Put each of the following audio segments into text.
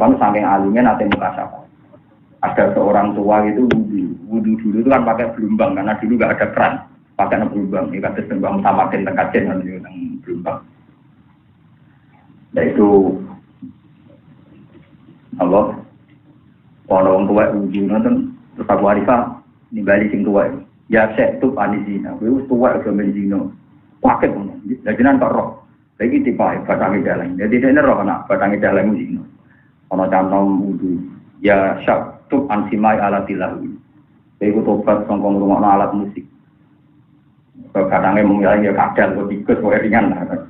Sampai saking alimnya nanti muka siapa. Ada seorang tua itu wudhu dulu itu kan pakai belumbang karena dulu nggak ada keran, pakai belumbang. Ini kan belumbang sama tengkajen kan yang belumbang. Dan itu Allah, orang tua wudhu nonton terus Abu Hanifah nimbali sing tua. Ya saya tuh anisina, gue tua udah menzino, pakai pun. Jadi nanti roh, lagi tiba batangnya dalam. Jadi dia roh nak batangnya dalam zino. Kalau cantom wudhu, ya syak tuh ansimai alatilahu. Jadi gue tobat songkong rumah alat musik. Kadangnya mungkin ya kadang gue ikut gue ringan lah.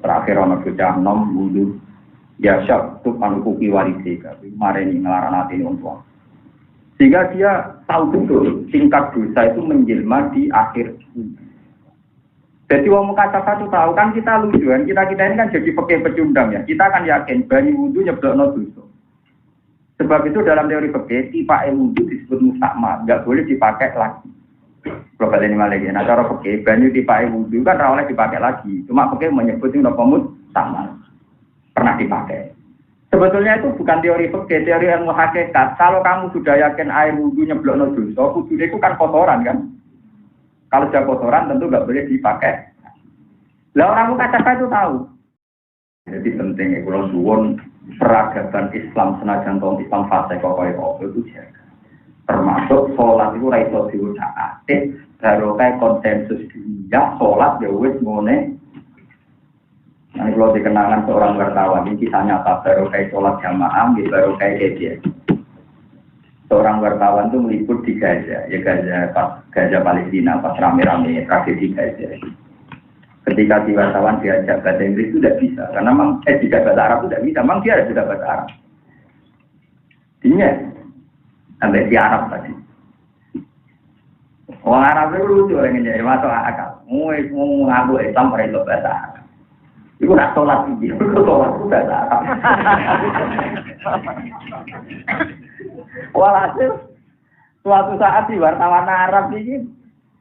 Terakhir orang sudah nom wudhu, ya syak tuh anukuki warisi. Kemarin ini ngelarang hati ini untuk. Sehingga dia tahu betul tingkat dosa itu menjelma di akhir. Jadi wong mukasafa itu tahu kan kita lucu kan kita ini kan jadi pakai pecundang ya. Kita kan yakin bani wudu nyeblokno dosa. Sebab itu dalam teori fikih tipe wudu disebut mustakmal, enggak boleh dipakai lagi. Kalau ini malah lagi, nah cara fikih bani tipe wudu kan ora oleh dipakai lagi. Cuma fikih menyebut itu mustakmal. Pernah dipakai. Sebetulnya itu bukan teori fikih, teori ilmu hakikat. Kalau kamu sudah yakin air wudu nyeblokno dosa, wudu itu kan kotoran kan. Kalau sudah kotoran tentu nggak boleh dipakai. Lah orang mukasafa itu tahu. Jadi penting kalau suwon peradaban Islam senajan tahun Islam fase kok itu jaga. Termasuk sholat itu raiso diusahakan. Baru kayak konsensus dunia sholat ya wis ngene. Nah, kalau dikenalkan seorang wartawan, ini kisahnya apa? Baru kayak sholat jamaah, baru kayak dia. Seorang wartawan itu meliput di Gaza, ya Gaza Palestina, pas rame-rame tragedi Gaza. Ketika di wartawan diajak bahasa Inggris itu tidak bisa, karena memang tidak bahasa Arab itu tidak bisa, memang dia sudah bahasa Arab. Dinya, sampai di Arab tadi. Orang Arab itu lucu orang ini, masuk akal. Mau ngaku Islam pada itu bahasa Arab. Iku nak sholat ini, iku sholat itu bahasa Arab. Walhasil, suatu saat di wartawan Arab ini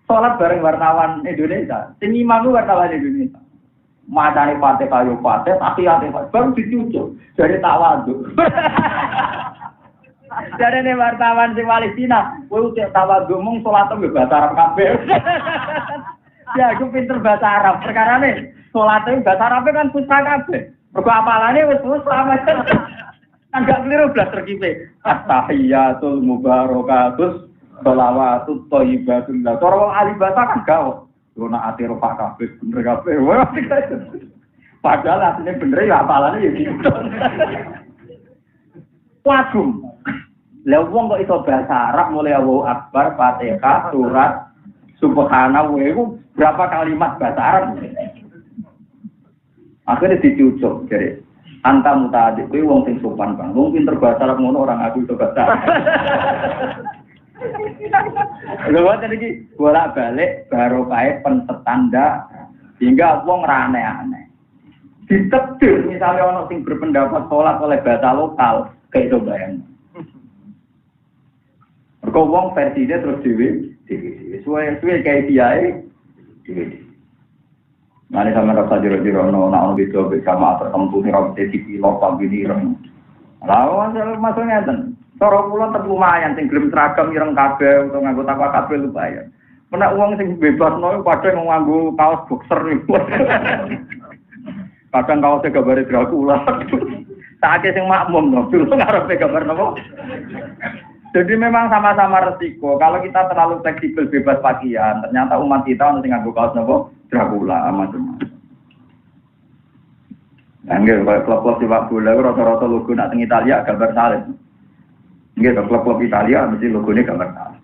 sholat bareng wartawan Indonesia. Sing imam itu wartawan Indonesia. Matane pate kayu pate, tapi ate baru dicucuk dari tawadhu. Dari wartawan di Palestina, kowe utek tawadhu mung sholat itu bahasa Arab kabeh. Ya aku pinter bahasa Arab. Perkarane sholatnya bahasa Arab kan susah kabeh. Mergo apalane wis susah macam. Kan gak keliru blas terkipe. At-tahiyatul mubarakatus shalawatut thayyibatun. Cara wong ahli bahasa kan gawe. Yo nak ati rofa kabeh bener kabeh. Padahal asline bener ya apalane ya gitu. Wagum. Lah wong kok iso bahasa Arab mulai Allahu Akbar, Fatihah, surat Subhanallah itu berapa kalimat bahasa Arab? Akhirnya dicucuk jadi anta muta'adik kuwi wong sing sopan Bang. Wong pinter bahasa Arab ngono orang aku iso bahasa Arab. Lha tadi bolak-balik baru kae pensetanda hingga wong ra aneh-aneh. Ditetir misalnya ono sing berpendapat sholat oleh bahasa lokal kayak itu bayang. Mergo wong versine terus dhewe suwe kayak dia ini. Mane sama rasa jero-jero ono video sama tertentu ning rambut TV lokal gini reng. Lah maksudnya ten. Cara kula tetep lumayan sing gelem seragam ireng kabeh utawa nganggo takwa kabeh lumayan. Menak wong sing bebasno padha nganggo kaos boxer niku. Kadang kaosé gambare Dracula. Saake sing makmum to, dulu ngarepe gambar napa? Jadi memang sama-sama resiko. Kalau kita terlalu fleksibel bebas pakaian, ternyata umat kita nanti nganggo kaos nopo Dracula macam-macam. Nggih, kalau klub-klub sepak bola rata-rata logo nak teng Italia gambar salib. Nggih, klub-klub Italia mesti logone gambar salib.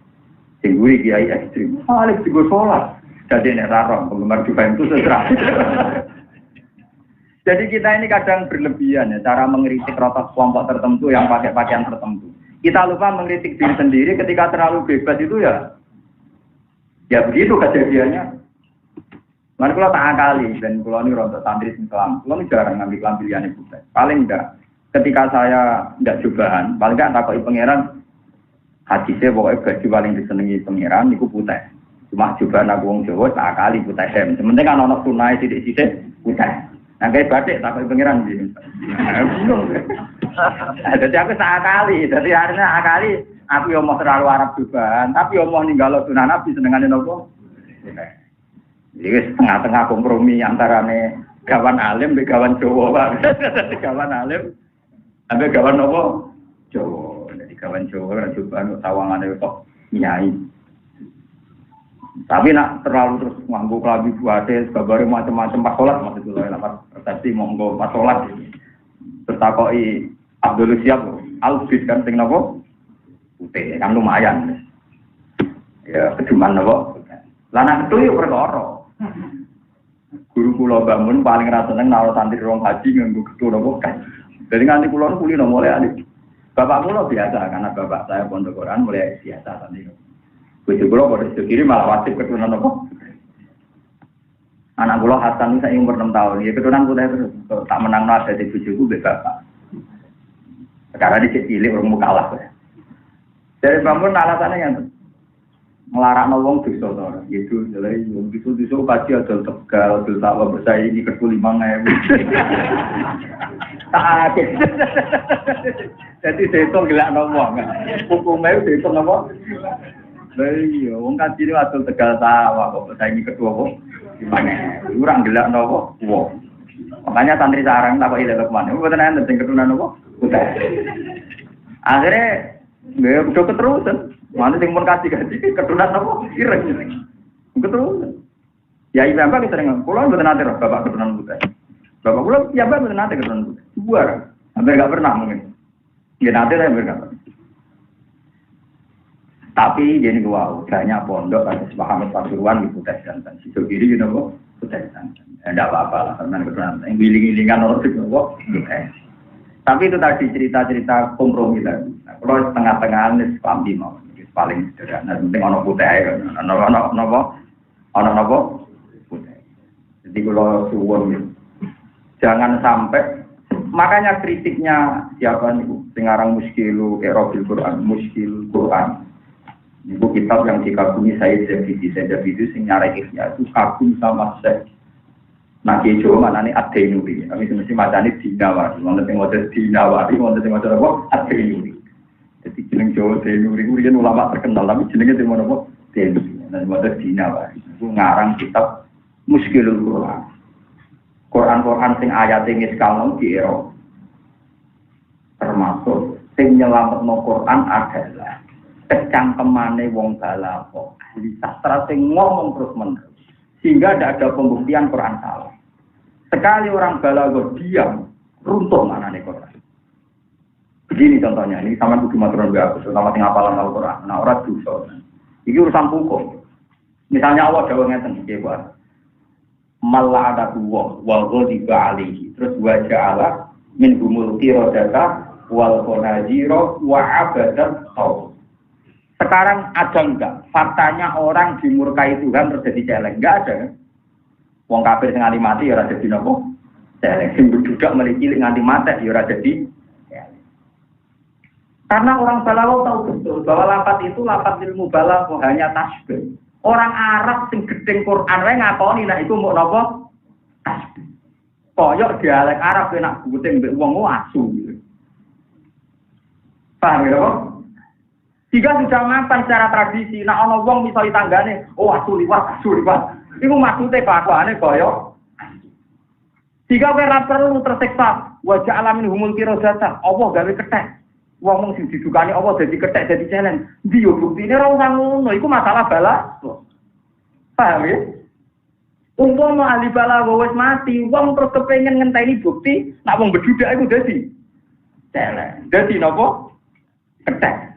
Sing kuwi kiai ekstrem. Salib digo sholat. Jadi nek raro penggemar Juventus setra. Jadi kita ini kadang berlebihan ya cara mengkritik rotas kelompok tertentu yang pakai pakaian tertentu. Kita lupa mengkritik diri sendiri ketika terlalu bebas itu ya begitu kejadiannya. Mari kalau tak akali dan kalau ini rontok santri Islam, kalau ini jarang ngambil kelam pilihan ibu saya. Paling enggak ketika saya enggak jubahan, paling enggak takoki pangeran hadisnya pokoknya baju paling disenengi pangeran niku putih. Cuma jubahan aku wong Jawa tak akali putih sem. Sementing kan ana sunah sithik-sithik putih. Nah kayak batik takoki pangeran iki. Bingung. Jadi aku sekali, jadi akhirnya akali aku yo mau terlalu Arab juga, tapi yo mau ninggalo sunan Nabi senengane nopo? Jadi setengah-tengah kompromi antarane gawan alim be gawan Jawa. Gawan alim ambe gawan nopo? Jawa. Jadi gawan Jawa kan coba sawangane kok nyai. Tapi nak terlalu terus nganggo klambi buate sebabare macam-macam pas salat maksudnya lha persepsi monggo pas salat. Terus takoki Abdul Siap Albis kan sing nopo? Putih kan lumayan. Ya keduman nopo? Lah nek itu yo perkara. Guru kula bangun paling ra seneng naruh santri rong haji nganggo gedhu nopo kan. Jadi nganti kula kulino mulai ali. Bapak kula biasa karena bapak saya pondok Quran mulai biasa santri. Bojo kula pada kiri malah wajib keturunan apa? Anak kula Hasan saya umur 6 tahun, ya keturunan putih terus. Tak menang nol dari bojoku mbek bapak. Sekarang dicek cilik urung kalah. Dari bangun alasannya yang melarang wong dosa to. Gitu, jadi wong dosa kaji aja Tegal, dosa apa bersaing ke 5.000. Tak jadi dihitung gelak ngomong. Hukumnya dihitung apa? Iya, wong kaji ini waktu Tegal sawah kok bersaing kedua kok. Gimana? Kurang gelak nopo? Wong. Makanya santri sarang tak kok ilek kemana? Mboten enten sing keturunan nopo? Udah. Akhirnya nggih udah keterusan. Mana sing mun kaji-kaji keturunan nopo? Ireng jeneng. Keterusan. Ya iki bapak sering kula mboten nate bapak keturunan putih. Bapak kula ya bapak mboten nate keturunan putih. Buar. Hampir enggak pernah mungkin. Nggih nate saya enggak pernah. Tapi jadi wow, banyak pondok ada Muhammad Pasuruan di Putih Jantan. Situ kiri gitu kok Putih Jantan. Tidak apa-apa lah karena kebetulan yang giling-gilingan orang itu kok. Tapi itu tadi cerita-cerita kompromi tadi. Nah, kalau setengah-tengah ini sekambi mau, paling sederhana. Penting ono putih kan, ono nopo putih. Jadi kalau suwon gitu, jangan sampai. Makanya kritiknya siapa nih? Pengarang Muskil Quran. Itu kitab yang dikagumi Said Zabidi. Said Zabidi itu yang nyarek itu kagum sama Syekh Nabi Jawa mana nih Ad-Dainuri. Kami mesti macamnya Dinawari. Wonten sing maca Dinawari, wonten sing maca apa? Ad-Dainuri. Jadi jeneng Jawa Dainuri itu kan ulama terkenal, tapi jenenge di mana apa? Dainuri. Dan maca Dinawari. Itu ngarang kitab Muskilul Quran. Quran sing ayate ngiskal di era. Termasuk sing nyelametno Quran adalah kecangkemane wong balaghah, ahli sastra sing ngomong terus menerus. Sehingga tidak ada pembuktian Quran salah. Sekali orang balaghah diam, runtuh maknane Quran. Begini contohnya, ini sama kudu maturan aku, sama sing hafalan Al-Quran. Nah, ora dosa. Iki urusan hukum. Misalnya Allah dawuh ngeten iki, Pak. Malla ada wa ghadiba alaihi. Terus wa ja'ala min humul qiradata wal qanajira wa abadat khaw. Sekarang ada enggak? Faktanya orang dimurkai Tuhan terjadi celeng. Enggak ada kan? Wong kafir sing nganti mati ya ora dadi napa? Celeng. Sing budak meliki nganti mati ya ora dadi celeng. Karena orang balaghah tahu betul bahwa lafaz itu lafaz ilmu balaghah hanya tasbih. Orang Arab sing gedeng Quran wae ngakoni nek iku mbok napa? Tasbih. Koyok dialek Arab nek guting mbek wong asu. Paham ya, Pak? Jika sudah mapan secara tradisi, nak ono wong misal tanggane, oh asu liwat. Iku maksude kelakuane kaya. Jika ora perlu tersiksa, wajah alamin humul kirodata, Allah gawe kethek. Wong sing didukani Allah dadi kethek dadi celeng. Ndi yo buktine ora usah ngono, iku masalah bala. Paham ya? Umpama ahli bala wis mati, wong terus kepengin ngenteni bukti, nak wong bedudak iku dadi celeng. Dadi napa? Kethek.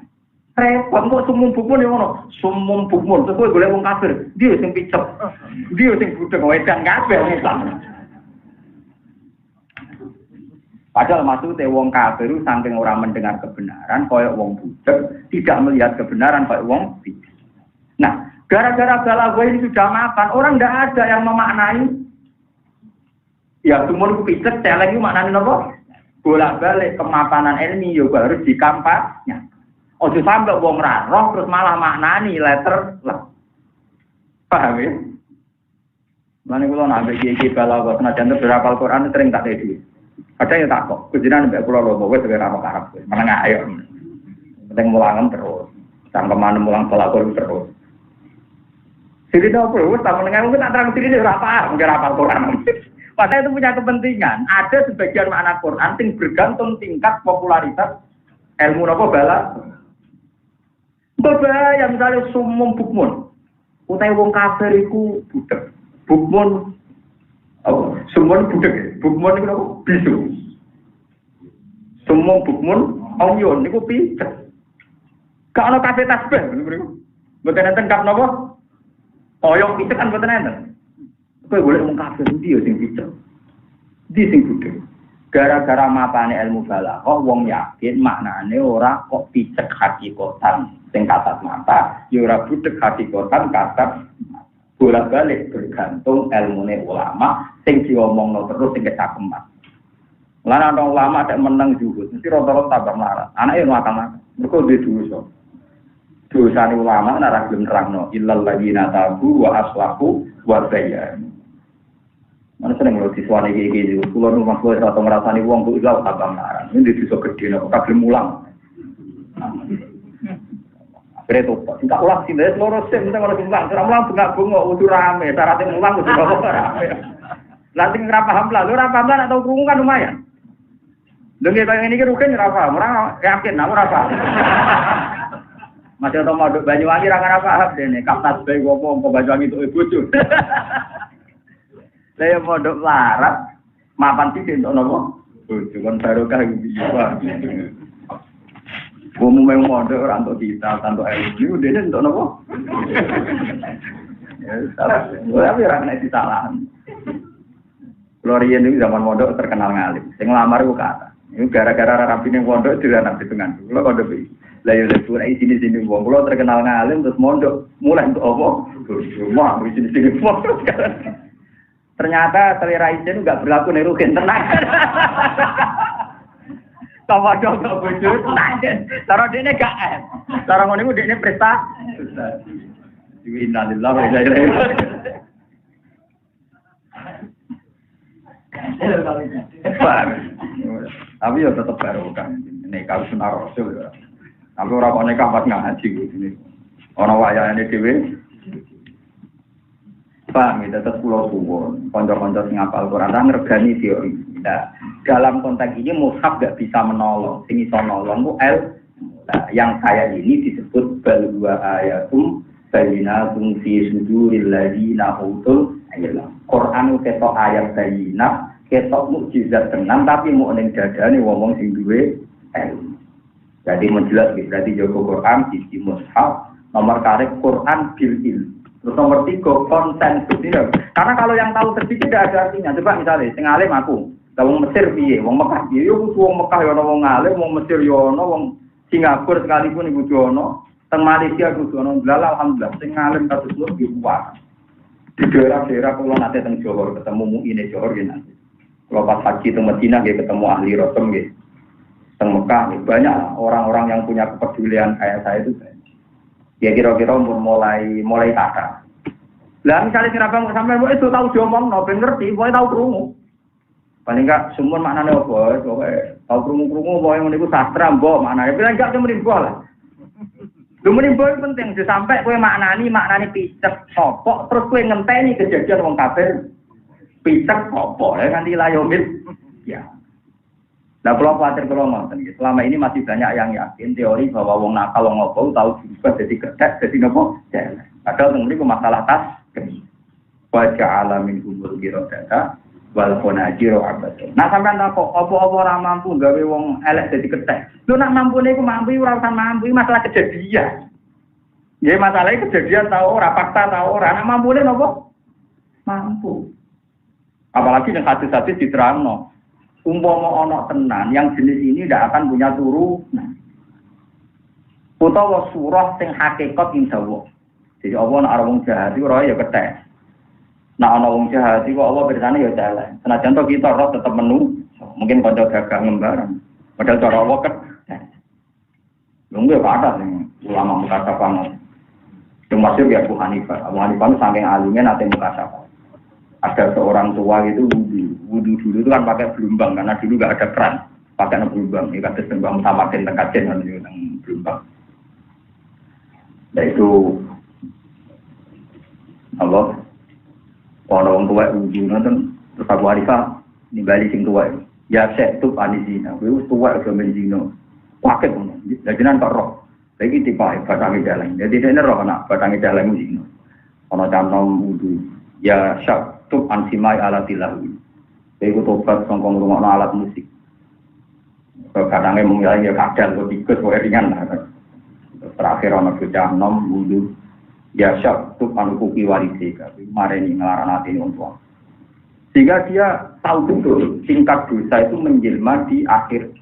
Repot kok sumum bukmun ya ngono. Sumum bukmun terus kowe golek wong kafir. Dia sing picep. Dia sing budek wedan kabeh Islam. Padahal maksudnya wong kafir saking ora mendengar kebenaran koyo wong budek, tidak melihat kebenaran koyo wong picep. Nah, gara-gara balaghah ini sudah mapan, orang enggak ada yang memaknai ya sumum picep celeng itu maknane napa? Bolak-balik kemapanan ilmi yo harus dikampanye. Ojo sampai wong ra roh terus malah maknani letter lah. Paham ya? Mane kula nak ambek iki balaghah senajan beberapa Al-Qur'an sering tak dedi. Kadang ya takut, kujinan mbak pulau lobo, gue sebagai ramah karab, menengah ayo. Penting mulangan terus, cangkeman mulang pelakor terus. Jadi apa? Gue tak menengah mungkin tak terang sini apa? Mungkin apa Quran? Padahal itu punya kepentingan. Ada sebagian makna Quran yang bergantung tingkat popularitas ilmu apa bala. Bahaya misalnya sumum bukmun, utai wong kafir iku budak, bukmun. Oh, semua budak, bukmun itu apa? Bisu. Semua bukmun, omyon itu picek. Gak ada kafe tasbih, betul nanti kap nopo. Oyong picek kan betul nanti. Kau boleh ngomong kafir dia sing picek, dia sing budak. Gara-gara mapane ilmu balaghah, wong yakin maknane ora kok picek hakikatan, sing kasat mata, ya ora budak hakikatan kasat. Bolak-balik bergantung ilmune ulama sing diomongno terus sing kecakeman. Lan ana ulama ada meneng juhud, mesti rata-rata tambah melarat. Anake ngakal-ngakal. Mergo duwe dosa. Dosane ulama nek ora gelem nerangno illal ladina tabu wa aslahu wa bayyan. Mana seneng lho diswane iki kula nu masuk ora tau ngrasani wong kok iku tambah melarat. Ini dosa gedhe nek kabeh mulang. Kreto, tidak ulang sih, loro sim, kita kalau mulang, cara mulang bunga udah rame, syaratnya mulang udah rame. Nanti nggak paham lah, lu paham lah atau kerungu kan lumayan. Dengar kayak ini rugen apa? Orang yakin, aku apa? Masih atau mau Banyuwangi rangan apa? Deh nih, kaptas bayi ngomong ke Banyuwangi itu ibu tuh. Saya mau larat, mapan sih untuk nopo. Cuman baru kah bisa. Kamu memang modal orang untuk kita, untuk ilmu, dia untuk apa? Ya, salah. Tapi orang kena disalahan. Florian itu zaman modal terkenal ngalim. Yang lamar itu kata. Ini gara-gara rapi yang modal juga anak hitungan. Kalau kode bi, lah ya udah sini uang. Kalau terkenal ngalim terus modal mulai untuk apa? Semua di sini modal. Ternyata selera itu nggak berlaku nerukin tenang. Sama dong gak bujur, cara dia gak em, cara ngono dia prestasi. Innalillah wa inna ilaihi raji'un. Tapi ya tetap baru kan, nikah sunnah Rasul ya. Tapi orang kok nikah pas ngaji gitu. Orang wayane dhewe paham ya, tetap pulau suwon, konco-konco sing apal Quran ngregani teori. Nah, dalam konteks ini mushaf gak bisa menolong, sing iso nolong ku nah, yang saya ini disebut bal wa ayatum bayyinatum fi suduril ladina utul ilm. Quran ketok ayat bayyinah, ketok mukjizat tenan tapi mau ning dadane wong sing duwe ilmu. Jadi menjelas berarti jaga Quran sisi mushaf, nomor karek Quran bil ilm. Terus nomor 3 konten betina. Karena kalau yang tahu sedikit tidak ada artinya. Coba misalnya, sing alim aku, wong Mesir piye, wong Mekah piye, yo kudu wong Mekah yo ana wong alim, wong Mesir yo ana, wong Singapura sekalipun iku kudu ana, teng Malaysia kudu ana. Alhamdulillah sing alim kados lu yo kuat. Di daerah-daerah kula nate teng Johor ketemu muine Johor nggih nanti. Kalau pas haji teng Madinah nggih ketemu ahli Rasul nggih. Teng Mekah nggih banyak orang-orang yang punya kepedulian kayak saya itu. Ya kira-kira mulai kata. Lah misalnya kenapa sampai itu tahu diomong, ben ngerti, pokoke tahu krungu. Paling enggak sumber maknane apa, pokoke tahu krungu-krungu pokoke ngene iku sastra mbok maknane. Paling enggak muni mbok lah. Lu muni mbok penting sampai kowe maknani picek sopok terus kowe ngenteni kejadian wong kafir. Picek sopok ya nganti layomit. Ya. Nah, kalau khawatir kalau ngoten, selama ini masih banyak yang yakin teori bahwa wong nakal wong ngopo tahu berubah jadi kedek, jadi nopo jelek. Padahal tengene masalah tas kene. Baca alamin umur girodata wal khonajiro abad. Nah, sampean kok apa-apa ora mampu gawe wong elek jadi kedek. Lu nak mampune iku mampu ora usah mampu, masalah kejadian. Ya masalahnya kejadian tahu ora, fakta tahu ora, nak mampune nopo? Mampu. Apalagi yang hadis-hadis diterangno. Umpama ana tenan yang jenis ini tidak akan punya turunan. Utawa surah sing hakikat indawa. Jadi Allah nek arep wong jahat iku ora ya kethek. Nek ana wong jahat iku Allah bersane ya jalan. Senajan to kita roh tetep menu, mungkin kanca dagang lembaran. Padahal cara Allah kethek. Lungguh ada sing ulama mukasafah. Yang masyhur ya Abu Hanifah. Abu Hanifah saking alimnya nate mukasafah. Ada seorang tua itu wudhu dulu itu kan pakai belumbang karena dulu nggak ada keran, pakai belumbang. Ini kata sembang sama dengan kajen kan yang belumbang. Yaitu Allah, orang tua wudhu nonton terus Abu Hanifah nimbali sing tua. Ya saya tuh anisina, itu tua itu menzino, pakai pun. Jadi nanti roh, lagi tipe batang jalan. Jadi ini roh nak batang jalan menzino. Ono canom wudhu, ya syak tuh ansimai alatilahu. Itu tobat songkong rumah alat musik. Kadangnya mengira ya kadal, ikut ringan lah. Terakhir ono bocah nom wudhu, ya syak tuh anukuki walisi. Kemarin ini ngelarang hati ini untuk. Sehingga dia tahu betul tingkat dosa itu menjelma di akhir.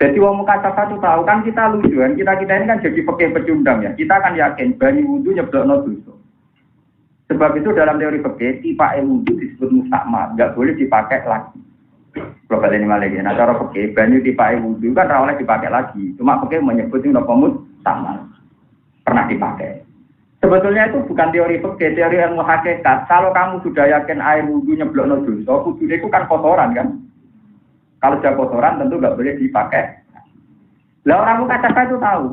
Jadi wong mukasafah itu tahu kan kita lucu kan kita ini kan jadi pakai pecundang ya. Kita kan yakin bani wudhu nyeblokno dosa. Sebab itu dalam teori fikih tipe wudhu disebut mustakmal, nggak boleh dipakai lagi. Global ini malah nah cara fikih bani tipe wudhu kan ora oleh dipakai lagi. Cuma fikih menyebut itu mustakmal. Pernah dipakai. Sebetulnya itu bukan teori fikih, teori ilmu hakikat. Kalau kamu sudah yakin air wudhu nyeblokno dosa, wudhunya itu kan kotoran kan. Kalau sudah kotoran tentu nggak boleh dipakai. Lah orang mukasafah itu tahu.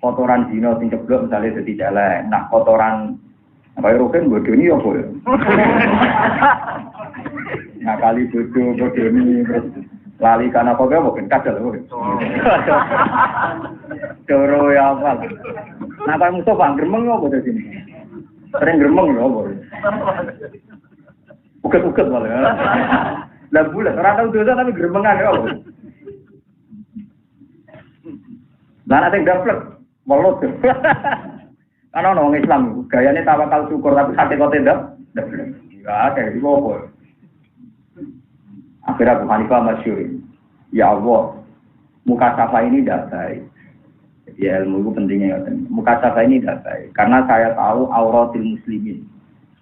Kotoran zina sing ceblok misalnya jadi jelek. Nah kotoran apa Ruben bodoh ini apa ya? Nah kali bodoh ini lali karena apa ya bukan kadal. Doro ya apa? Nah kalau Mustafa gremeng apa di sini? Sering gremeng ya apa? Uket-uket malah. Lah bulat, ora tau dosa tapi gremengan ya. Lah nek gaplek, welut. Ana wong Islam gayane tawakal syukur tapi hakikate ndak. Ya kayak iki opo. Akhirnya Abu Hanifah masyhur. Ya Allah, mukasafah ini tidak baik. Ya ilmu itu pentingnya. Mukasafah ini tidak baik karena saya tahu auratil muslimin.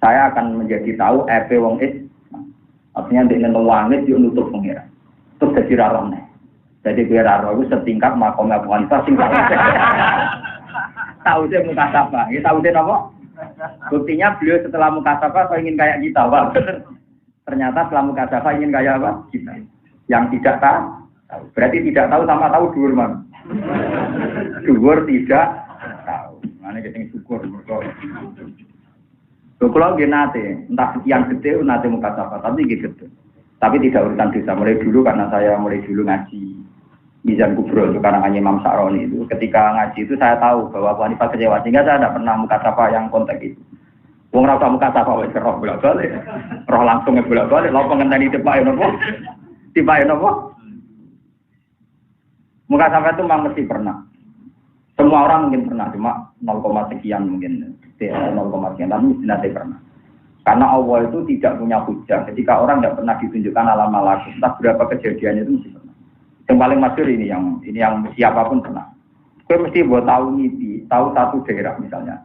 Saya akan menjadi tahu wong artinya dengan wangit dia nutup pengira. Terus jadi rarone. Jadi biar raro itu setingkat makom Abu Hanifah sing tahu dia mukasafah. Ya tahu dia apa? Buktinya beliau setelah mukasafah ingin kayak kita, Pak. Ternyata setelah mukasafah ingin kayak apa? Kita. Yang tidak tahu. Berarti tidak tahu sama tahu dhuwur, Man. Dhuwur tidak tahu. Mane kita syukur mergo kalau nate, entah sekian gede nate mukasafah, tapi gede. Tapi tidak urusan dosa. Mulai dulu karena saya mulai dulu ngaji Mizan Kubro itu karena Imam Sa'roni itu. Ketika ngaji itu saya tahu bahwa Abu Hanifah kecewa sehingga saya tidak pernah mukasafah yang konteks itu. Wong ora usah mukasafah wis roh bolak-balik. Roh langsung bolak-balik, lha ngenteni tepake napa? Tepake napa? Mukasafah itu memang mesti pernah. Semua orang mungkin pernah, cuma 0, sekian mungkin. 0, sekian, tapi mesti nanti pernah. Karena Allah itu tidak punya hujah. Ketika orang tidak pernah ditunjukkan alam malakut, entah berapa kejadiannya itu mesti pernah. Yang paling masyhur ini yang siapapun pernah. Gue mesti buat tahu ngipi, tahu satu daerah misalnya.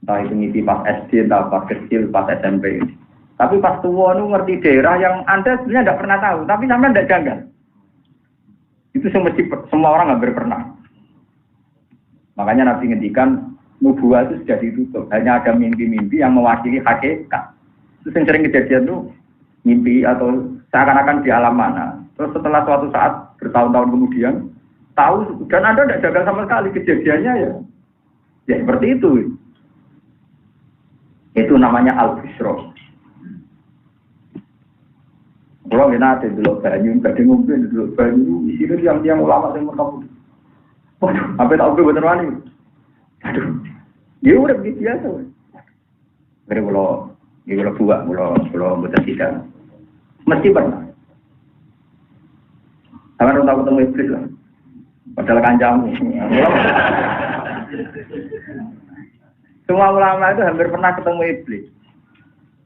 Entah itu ngipi pas SD, entah pas kecil, pas SMP. Tapi pas tua itu ngerti daerah yang Anda sebenarnya tidak pernah tahu, tapi sampai tidak janggal. Itu semua orang hampir pernah. Makanya Nabi ngendikan nubuah itu sudah ditutup. Hanya ada mimpi-mimpi yang mewakili hakikat. Terus yang sering kejadian itu mimpi atau seakan-akan di alam mana. Terus setelah suatu saat bertahun-tahun kemudian tahu dan Anda tidak jaga sama sekali kejadiannya ya seperti itu. Itu namanya al-busro. Kalau kita ada dulu banyu, kadang mungkin dulu banyu, isinya yang ulama yang mereka waduh, sampai tahu gue bener wani. Aduh, dia udah begitu biasa. Jadi kalau buat, kalau betul tidak, mesti pernah. Karena orang tahu ketemu iblis lah. Padahal kancamu. Semua ulama itu hampir pernah ketemu iblis.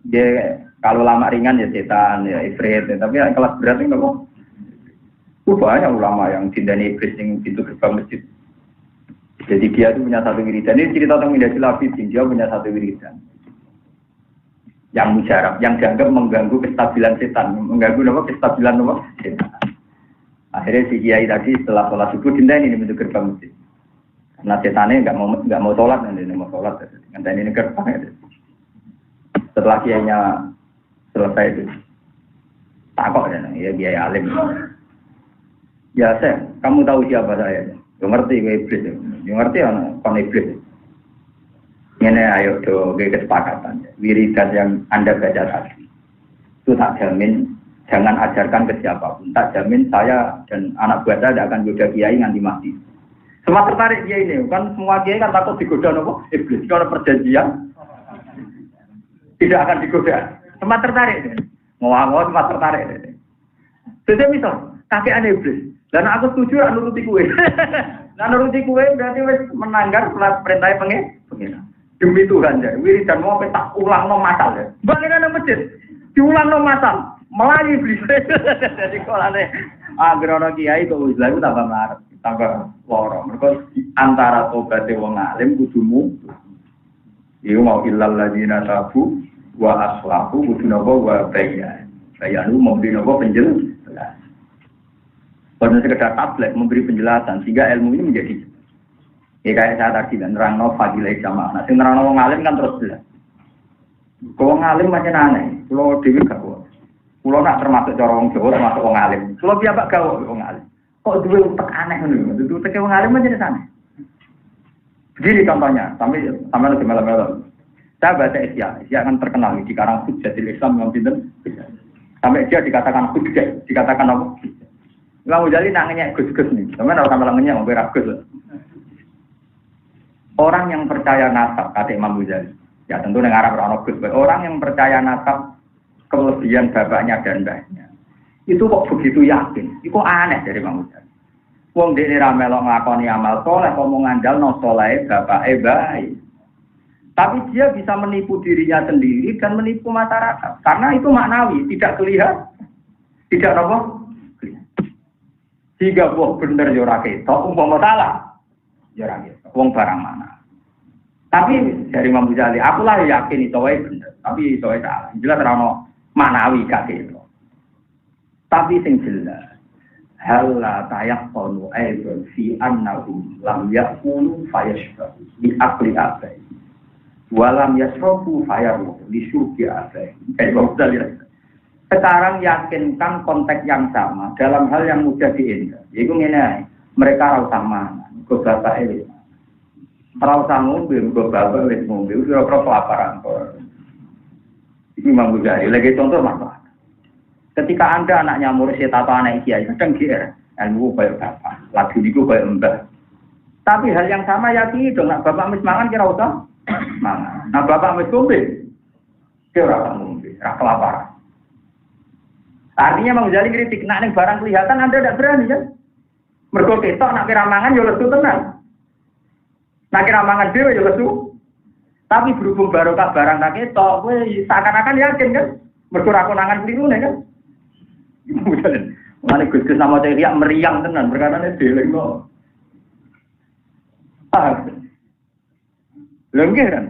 Dia kalau lama ringan ya setan, ya ifrit, tapi yang kelas berat ini kok. Banyak ulama yang dindani iblis yang pintu gerbang masjid. Jadi dia itu punya satu wiridan. Ini cerita tentang Mindasil Abidin, dia punya satu wiridan. Yang mujarab, yang dianggap mengganggu kestabilan setan. Mengganggu apa? Kestabilan apa? Setan. Akhirnya si kiai tadi setelah sholat subuh dindani ini pintu gerbang masjid. Karena setannya nggak mau sholat, nanti mau sholat. Nanti ini gerbang. Setelah kiainya selesai itu, takok ya kiai alim. Ya saya, kamu tahu siapa saya? Yang ngerti ke iblis, yang ngerti kon iblis. Ini ayo do kesepakatan. Wiridan yang Anda baca tadi itu tak jamin, jangan ajarkan ke siapapun. Tak jamin saya dan anak buah saya tidak akan goda kiai nganti mati. Semua tertarik kiai ini, kan semua kiai kan takut digoda nopo iblis. Kalau perjanjian tidak akan digoda. Semua tertarik, ngomong semua tertarik. Jadi misal kakek aneh iblis. Dan aku setuju lah nuruti kue. Nah nuruti kue berarti wis menanggar perintah pengen. Demi Tuhan ya, wiridan mau tak ulang no masal ya. Bangunan nang masjid diulang no masal, melayu iblis. Jadi kolane agrono kiai kok wis lha tambah marep, tambah lara. Mergo antara tobaté wong alim kudumu. Iku mau illal ladina tabu wa aslahu kudu napa wa bayan. Bayanu memberi napa penjelasan. Bukan sekedar tablet memberi penjelasan sehingga ilmu ini menjadi kayak saya tadi dan nerangno fadilah jamaah. Nah, sing nerangno wong alim kan terus jelas. Wong alim macam aneh. Kulo dhewe gak kuat. Kulo nak termasuk cara wong Jawa termasuk wong alim. Kulo piyambak gak wong alim. Kok duwe utek aneh ngono. Duwe utek wong alim macam aneh. Begini contohnya, sampai lagi malam-malam. Saya baca Isya kan terkenal di karang Hujjatul Islam yang pinten. Sampai dia dikatakan hujjah, dikatakan apa? Imam Ghazali nangenya gus-gus nih, teman orang nangenya mau beragus. Orang yang percaya nasab, kata Imam Ghazali, ya tentu dengan Arab orang gus. Orang yang percaya nasab kelebihan bapaknya dan mbahnya, itu kok begitu yakin? Itu aneh dari Imam Ghazali. Wong dene ra melok nglakoni amal saleh, kok mau ngandalno saleh bapake bae. Tapi dia bisa menipu dirinya sendiri dan menipu masyarakat, karena itu maknawi, tidak kelihatan, tidak apa? Jika wong bener yo ora ketok, umpama salah, yo ora ketok. Wong barang mana? Tapi dari Imam Ghazali, aku lah yakin itu wae bener, tapi itu wae salah. Jelas ora maknawi gak ketok. Tapi sing jelas, hal la tayaqqunu aidan fi annahum lam yaqulu fayashrabu bi aqli abai. Walam yasrofu fayaru li syurbi abai. Imam Ghazali. Sekarang yakinkan konteks yang sama dalam hal yang mudah diingat. Yaitu ngene, mereka ora usah mangan, go bapake. Ora usah ngombe, go bapak wis ngombe, ora kelaparan kok. Iki Imam Ghazali lagi contoh masalah. Ketika Anda anaknya mursyid atau anak kiai, kadang GR, ilmu koyo bapak, lagi niku koyo mbah. Tapi hal yang sama yakini dong, nak bapak wis mangan kira usah mangan. Nah bapak wis ngombe, kira ora ngombe, ora kelaparan. Artinya Imam Ghazali kritik, nak ning barang kelihatan Anda tidak berani kan? Mergo ketok nak kira mangan yo lesu tenan. Nak kira mangan dhewe yo lesu. Tapi berhubung barokah barang tak ketok, kowe seakan-akan yakin kan? Mergo ra konangan klirune kan? Imam Ghazali. Mane Gus nama riak meriang tenan perkarane deleng kok. Lha nggih kan?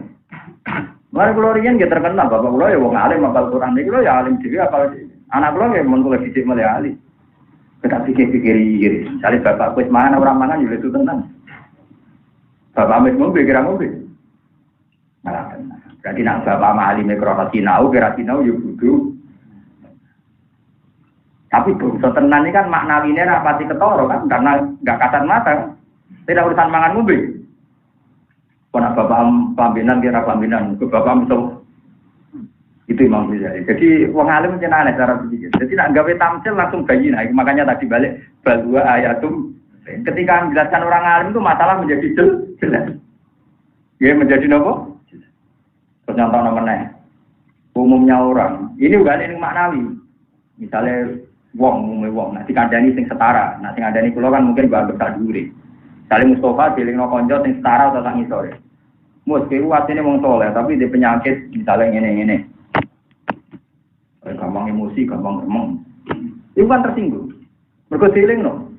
Mari kula riyen nggih terkenal bapak kula ya wong alim apal Quran iki lho ya alim dhewe apal anak kula nggih mun kula dicik mulai alim. Kita pikir-pikir, cari bapak wis mangan ora mangan yo itu tenan. Bapak wis ngombe kira ngombe. Malah tenan. Berarti nak bapak alime krana sinau kira sinau yo kudu. Tapi bangsa tenan ini kan maknawine ra pati ketara kan karena enggak kasat mata. Tidak urusan mangan ngombe. Kalau bapak pelambinan kira pelambinan, ke bapak misal itu Imam Ghazali. Jadi wong alim macam aneh cara berpikir. Jadi nak gawe tamsil langsung bayi naik. Makanya tadi balik bahwa ayatum. Ketika menjelaskan orang alim itu masalah menjadi jelas. Ya menjadi nopo. Terus contoh nomornya. Umumnya orang ini bukan ini maknawi. Misalnya wong. Nanti kandani sing setara. Nanti kandani pulau kan mungkin bahan besar duri. Misalnya Mustafa dilingno konco sing setara atau sang isore. Mus kiru asine wong soleh tapi dia penyakit misalnya ngene-ngene. Gampang emosi, gampang remeng. Itu kan tersinggung. Mergo dilingno.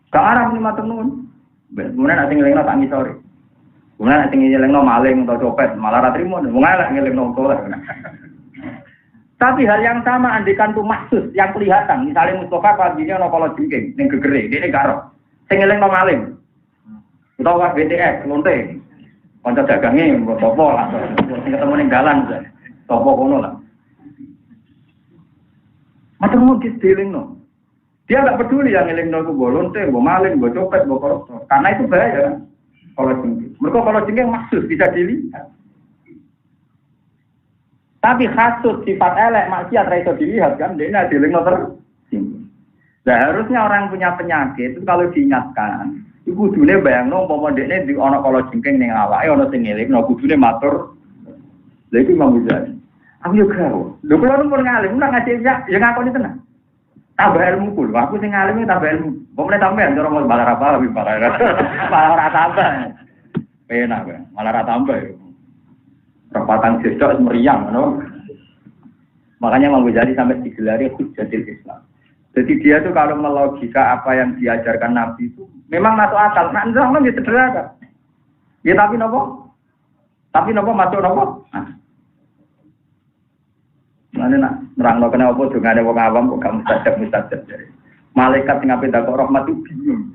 Gak arah muni matur nuwun. Kemudian nek ngelingno tak ngisore. Kemudian nek ngelingno maling atau copet, malah ra trimo. Wong elek ngelingno soleh. Tapi hal yang sama andikan tuh maksud yang kelihatan. Misalnya Mustafa paginya ono kala jengking ning gegere, dene karo. Sing ngelingno maling. Utawa BTS lonte. Kanca dagange apa lah. Sing ketemu ning dalan. Sopo kono lah. Macam mau distealing no. Dia nggak peduli yang ngeling no gue lonte, gue maling, gue copet, gue koruptor. Karena itu bahaya kan. Kalau jengking. Mereka kalau jengking maksud bisa dilihat. Tapi khasut sifat elek maksiat raiso dilihat kan. Dia nggak dealing no terus. Nah harusnya orang punya penyakit itu kalau diingatkan. Itu kudune bayang no, pomodeknya di ono kalau jengking ning awake, ono sing ngeling no kudune matur. Lha iku Imam Ghazali. Aku yo gawe. Lho kula nu pun ngalim, nak ngaji ya ngakoni tenan. Tambah ilmu kulo, aku sing ngalim tambah ilmu. Pomene tambahan cara malah apa lebih parah. Malah ora tambah. Penak kan, malah ora tambah yo. Perapatan sesuk meriang ngono. Makanya Imam Ghazali sampai digelari Hujjatul Islam. Jadi dia tuh kalau melogika apa yang diajarkan Nabi itu memang masuk akal. Nah, enggak dia sederhana. Ya tapi nopo? Tapi nopo masuk nopo? Mana nak nerangno kena apa dongane wong awam kok gak mustajab jare. Malaikat sing ape ndak kok rahmat itu bingung.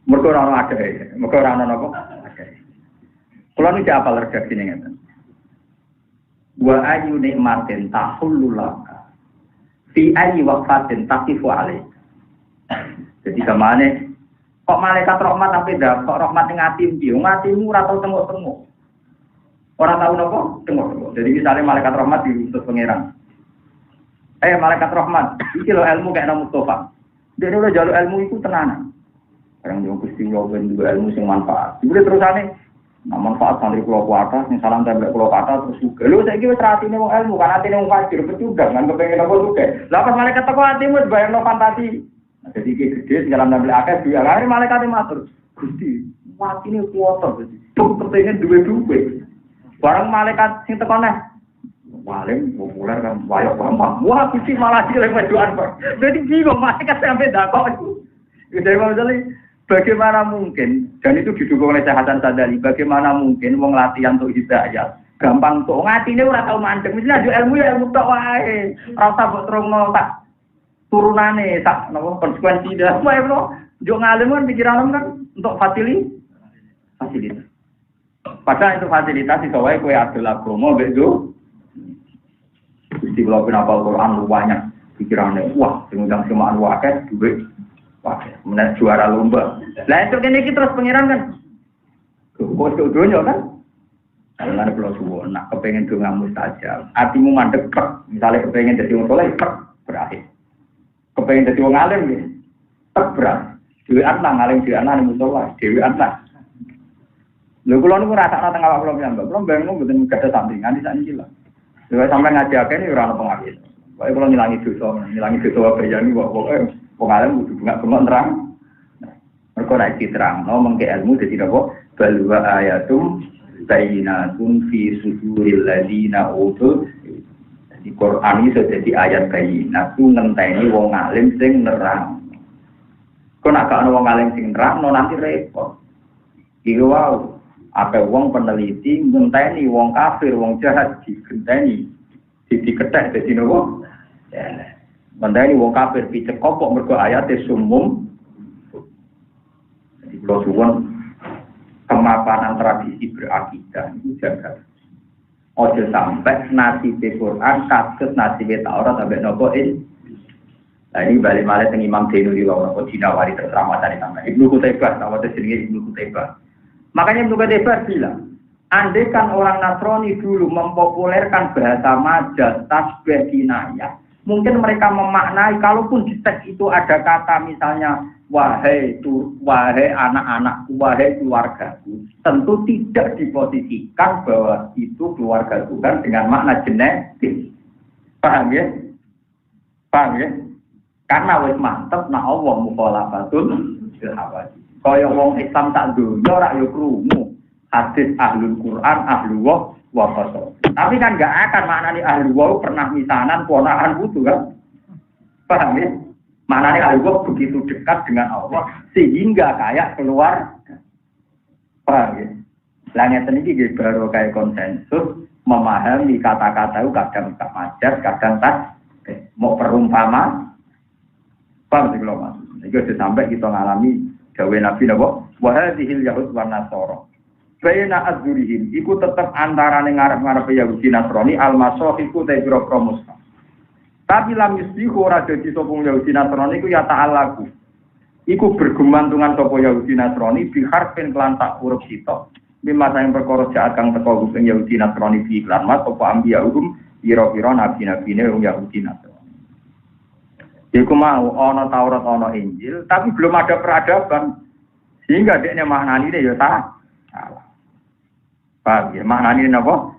Mergo ora ono akeh, mergo ora ono napa? Akeh. Kula niki apal redaksine ngeten. Wa ayu nikmatin tahullu laka. Fi ayi waqtin taqifu alaik. Jadi kamane kok malaikat rahmat ape ndak kok rahmat ning ati ndi? Atimu ora tau tengok-tengok. Orang tahu nopo, tengok. Jadi misalnya malaikat rahmat diutus pangeran. Malaikat rahmat, iki lo ilmu kayak nama Mustafa. Dia udah jalur ilmu itu tenanan. Orang yang Gusti Allah juga ilmu sing manfaat. Dibeli terusane, manfaat santri pulau ke atas, yang salam tembak pulau ke atas terus juga. Lu saya kira serati nih mau ilmu, karena hati nih mau fajir, berjuang, kan kepengen apa juga. Lapas malaikat teko hatimu bayang no fantasi. Nah, jadi gede, dalam ngambil akeh dua kali malaikat matur. Gusti, mati nih kuotor, tuh kepengen duwe-duwe. Barang malaikat sing teko neh. Paling populer kan wayok gampang. Wah, kuwi malah cilik wedoan kok. Jadi bingung malaikat sampai dakok itu. Jadi maksudnya bagaimana mungkin dan itu didukung oleh Hasan Sadali, bagaimana mungkin wong latihan untuk hidayah gampang tok ngatine ora tau mandeg. Mesti ada ilmu ya ilmu tok wae. Ora usah mbok terungno tak turunane tak napa konsekuensi dah wae bro. Yo ngalim kan pikiran kan untuk fasilitas. Padahal itu fasilitas iso wae kowe adol agama mbek yo. Gusti kula penapal Quran lu banyak pikirane. Wah, sing undang semaan wae duwe. Wah, menawa juara lomba. Lah itu kene iki terus pengiran kan. Kok donya kan? Karena kula suwun nak kepengin donga mustajab, atimu mandeg tek. Misale kepengin dadi wong saleh tek berakhir. Kepengin dadi wong alim nggih. Tek berakhir. Dhewean nang alim dhewean nang musola, dhewean nang lho kula niku rasakno teng awak kula piyambak. Kula bayangno mboten gadah sampingan iki sakniki lho. Lha sampe ngajiake ora ono pengawit. Pokoke kula ngilangi dosa wae yani pokoke wong alim kudu bengak-bengok terang. Mergo nek diterangno mengke ilmu dadi napa? Balwa ayatum bayyinatun fi suduril ladina utul. Di Quran iki dadi ayat bayyinat ku ngenteni wong alim sing nerang. Kok nek ana wong alim sing nerangno nanti repot. Iki wae apa wong peneliti ngenteni wong kafir, wong jahat digenteni, diketek dadi nopo? Ya. Ngenteni wong kafir dicekok kok mergo ayate sumum. Jadi kalau suwon kemapanan tradisi berakidah itu jaga. Ojo sampai nasib Quran kasus nasib Taurat sampai nopo ini. Nah ini balik-balik dengan Imam Zainul Nopo Dinawari terserah matanya sampai Ibnu Qutaibah, nama tersendiri Ibnu Qutaibah. Makanya Ibnu Qutaibah bilang, andai kan orang Nasrani dulu mempopulerkan bahasa majaz, tasbih, kinayah, mungkin mereka memaknai, kalaupun di teks itu ada kata misalnya, wahai anak-anakku, wahai keluargaku, tentu tidak diposisikan bahwa itu keluarga Tuhan dengan makna genetik. Paham ya? Paham ya? Karena wis mantep, nah Allah mukhalafatun bil hawadi. Kaya wong Islam tak dunya ora yo krungu hadis ahlul Quran ahlullah wa qasam. Tapi kan enggak akan maknane ahlullah pernah misanan ponakan putu kan. Paham ya? Maknane ahlullah begitu dekat dengan Allah sehingga kayak keluar. Paham ya? Lah ngeten iki nggih baru kayak konsensus memahami kata-kata itu kadang tak majas, kadang tak mau perumpama. Paham sih kalau maksud. Iki sampai kita ngalami dawe Nabi napa? Wa hadhil yahud wan nasara. Baina adzurihim iku tetep antarane ngarep-ngarep Yahudi Nasrani al-masah iku te pira-pira musta. Tapi lam yusbihu ora dadi sapa Yahudi Nasrani iku ya ta'alaku. Iku bergumantungan sapa Yahudi Nasrani biharfin kelantak huruf sitok. Bima sayang perkara jahat kang teko ing Yahudi Nasrani fi iklan mas apa ambiyahum pira-pira nabi-nabine wong Yahudi Nasrani. Iku mau ana Taurat ana Injil tapi belum ada peradaban. Sehingga dekne maknane ya salah. Paham ya maknane napa?